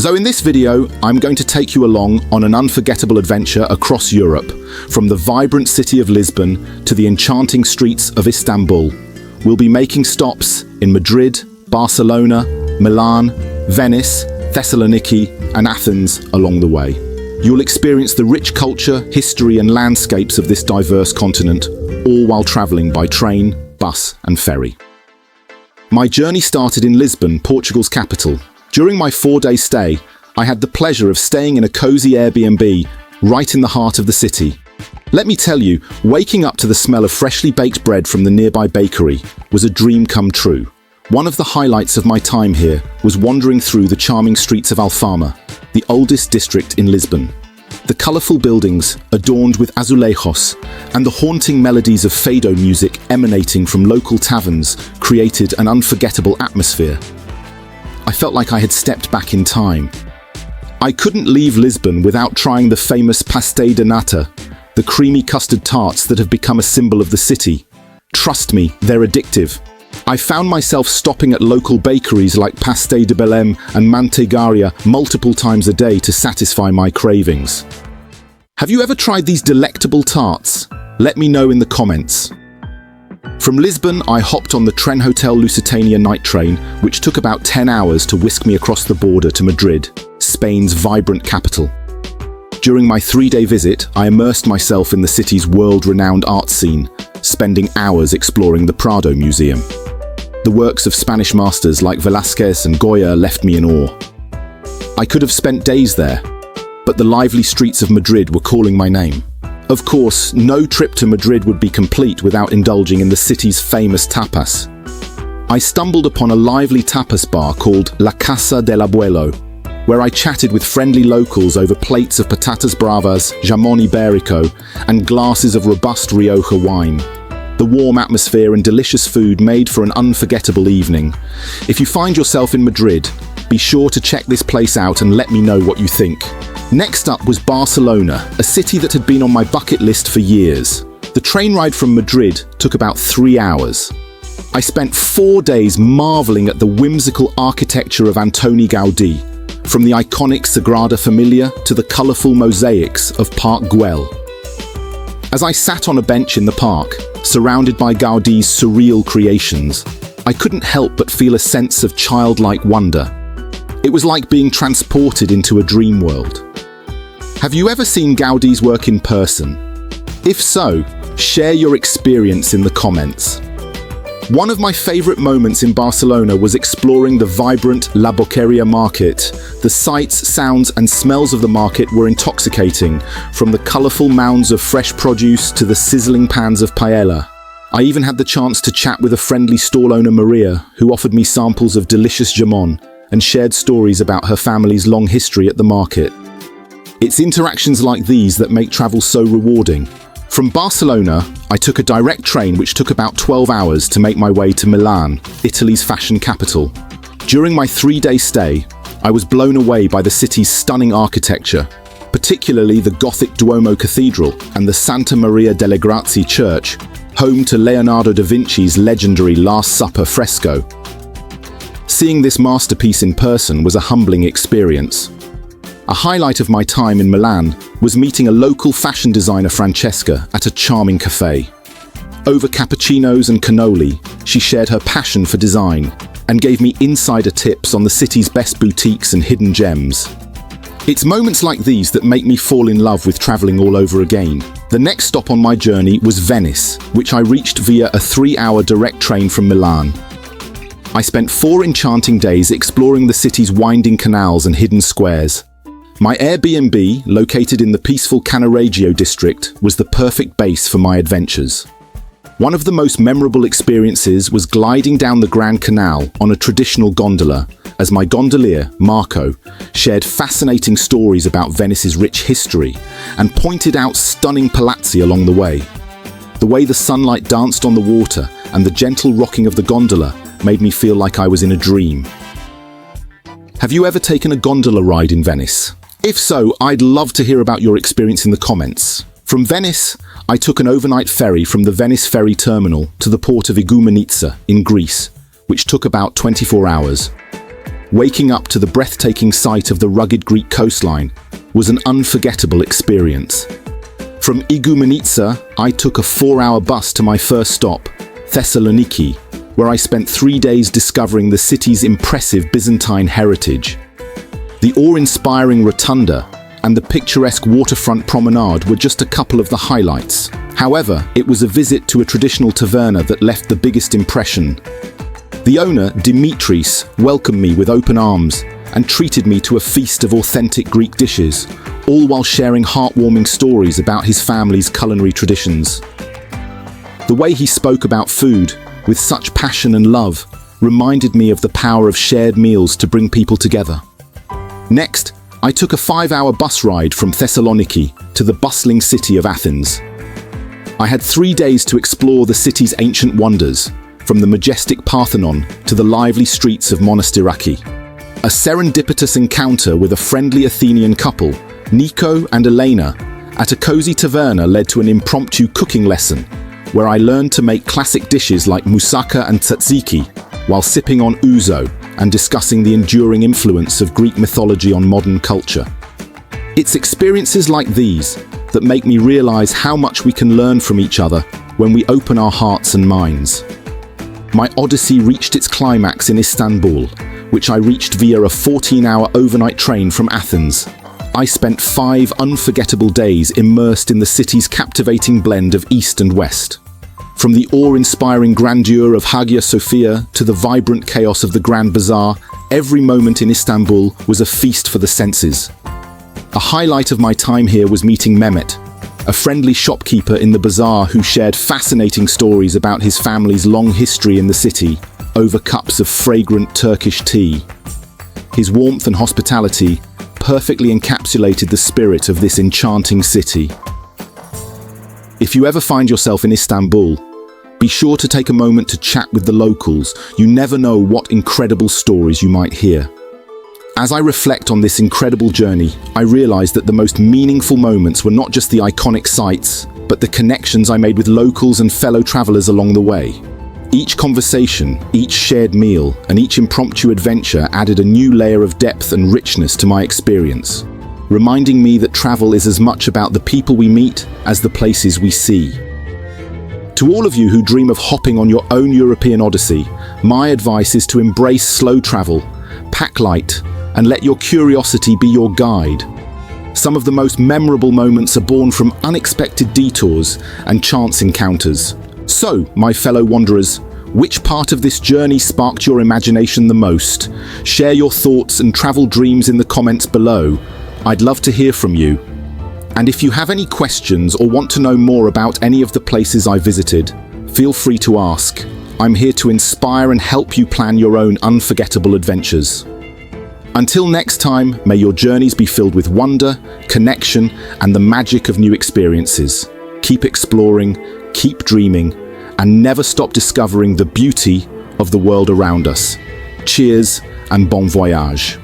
So in this video, I'm going to take you along on an unforgettable adventure across Europe, from the vibrant city of Lisbon to the enchanting streets of Istanbul. We'll be making stops in Madrid, Barcelona, Milan, Venice, Thessaloniki, and Athens along the way. You'll experience the rich culture, history, and landscapes of this diverse continent, all while traveling by train, bus, and ferry. My journey started in Lisbon, Portugal's capital. During my 4-day stay, I had the pleasure of staying in a cozy Airbnb right in the heart of the city. Let me tell you, waking up to the smell of freshly baked bread from the nearby bakery was a dream come true. One of the highlights of my time here was wandering through the charming streets of Alfama, the oldest district in Lisbon. The colourful buildings, adorned with azulejos, and the haunting melodies of fado music emanating from local taverns created an unforgettable atmosphere. I felt like I had stepped back in time. I couldn't leave Lisbon without trying the famous pastéis de nata, the creamy custard tarts that have become a symbol of the city. Trust me, they're addictive. I found myself stopping at local bakeries like Pastéis de Belém and Manteigaria multiple times a day to satisfy my cravings. Have you ever tried these delectable tarts? Let me know in the comments. From Lisbon, I hopped on the Tren Hotel Lusitania night train, which took about 10 hours to whisk me across the border to Madrid, Spain's vibrant capital. During my 3-day visit, I immersed myself in the city's world-renowned art scene, spending hours exploring the Prado Museum. The works of Spanish masters like Velázquez and Goya left me in awe. I could have spent days there, but the lively streets of Madrid were calling my name. Of course, no trip to Madrid would be complete without indulging in the city's famous tapas. I stumbled upon a lively tapas bar called La Casa del Abuelo, where I chatted with friendly locals over plates of patatas bravas, jamón ibérico, and glasses of robust Rioja wine. The warm atmosphere and delicious food made for an unforgettable evening. If you find yourself in Madrid, be sure to check this place out and let me know what you think. Next up was Barcelona, a city that had been on my bucket list for years. The train ride from Madrid took about 3 hours. I spent 4 days marveling at the whimsical architecture of Antoni Gaudí, from the iconic Sagrada Familia to the colourful mosaics of Park Güell. As I sat on a bench in the park, surrounded by Gaudí's surreal creations, I couldn't help but feel a sense of childlike wonder. It was like being transported into a dream world. Have you ever seen Gaudí's work in person? If so, share your experience in the comments. One of my favourite moments in Barcelona was exploring the vibrant La Boqueria market. The sights, sounds and smells of the market were intoxicating, from the colourful mounds of fresh produce to the sizzling pans of paella. I even had the chance to chat with a friendly stall owner, Maria, who offered me samples of delicious jamón and shared stories about her family's long history at the market. It's interactions like these that make travel so rewarding. From Barcelona, I took a direct train which took about 12 hours to make my way to Milan, Italy's fashion capital. During my 3-day stay, I was blown away by the city's stunning architecture, particularly the Gothic Duomo Cathedral and the Santa Maria delle Grazie Church, home to Leonardo da Vinci's legendary Last Supper fresco. Seeing this masterpiece in person was a humbling experience. A highlight of my time in Milan was meeting a local fashion designer, Francesca, at a charming cafe. Over cappuccinos and cannoli, she shared her passion for design and gave me insider tips on the city's best boutiques and hidden gems. It's moments like these that make me fall in love with traveling all over again. The next stop on my journey was Venice, which I reached via a 3-hour direct train from Milan. I spent 4 enchanting days exploring the city's winding canals and hidden squares. My Airbnb, located in the peaceful Cannaregio district, was the perfect base for my adventures. One of the most memorable experiences was gliding down the Grand Canal on a traditional gondola, as my gondolier, Marco, shared fascinating stories about Venice's rich history and pointed out stunning palazzi along the way. The way the sunlight danced on the water and the gentle rocking of the gondola made me feel like I was in a dream. Have you ever taken a gondola ride in Venice? If so, I'd love to hear about your experience in the comments. From Venice, I took an overnight ferry from the Venice ferry terminal to the port of Igoumenitsa in Greece, which took about 24 hours. waking up to the breathtaking sight of the rugged Greek coastline was an unforgettable experience. From Igoumenitsa, I took a 4-hour bus to my first stop, Thessaloniki, where I spent 3 days discovering the city's impressive Byzantine heritage. The awe-inspiring rotunda and the picturesque waterfront promenade were just a couple of the highlights. However, it was a visit to a traditional taverna that left the biggest impression. The owner, Dimitris, welcomed me with open arms and treated me to a feast of authentic Greek dishes, all while sharing heartwarming stories about his family's culinary traditions. The way he spoke about food with such passion and love reminded me of the power of shared meals to bring people together. Next, I took a 5-hour bus ride from Thessaloniki to the bustling city of Athens. I had 3 days to explore the city's ancient wonders, from the majestic Parthenon to the lively streets of Monastiraki. A serendipitous encounter with a friendly Athenian couple, Nico and Elena, at a cozy taverna led to an impromptu cooking lesson, where I learned to make classic dishes like moussaka and tzatziki, while sipping on ouzo and discussing the enduring influence of Greek mythology on modern culture. It's experiences like these that make me realize how much we can learn from each other when we open our hearts and minds. My odyssey reached its climax in Istanbul, which I reached via a 14-hour overnight train from Athens. I spent 5 unforgettable days immersed in the city's captivating blend of East and West. From the awe-inspiring grandeur of Hagia Sophia to the vibrant chaos of the Grand Bazaar, every moment in Istanbul was a feast for the senses. A highlight of my time here was meeting Mehmet, a friendly shopkeeper in the bazaar who shared fascinating stories about his family's long history in the city over cups of fragrant Turkish tea. His warmth and hospitality perfectly encapsulated the spirit of this enchanting city. If you ever find yourself in Istanbul, be sure to take a moment to chat with the locals. You never know what incredible stories you might hear. As I reflect on this incredible journey, I realize that the most meaningful moments were not just the iconic sights, but the connections I made with locals and fellow travelers along the way. Each conversation, each shared meal, and each impromptu adventure added a new layer of depth and richness to my experience, reminding me that travel is as much about the people we meet as the places we see. To all of you who dream of hopping on your own European odyssey, my advice is to embrace slow travel, pack light, and let your curiosity be your guide. Some of the most memorable moments are born from unexpected detours and chance encounters. So, my fellow wanderers, which part of this journey sparked your imagination the most? Share your thoughts and travel dreams in the comments below. I'd love to hear from you. And if you have any questions or want to know more about any of the places I visited, feel free to ask. I'm here to inspire and help you plan your own unforgettable adventures. Until next time, may your journeys be filled with wonder, connection, and the magic of new experiences. Keep exploring, keep dreaming, and never stop discovering the beauty of the world around us. Cheers and bon voyage.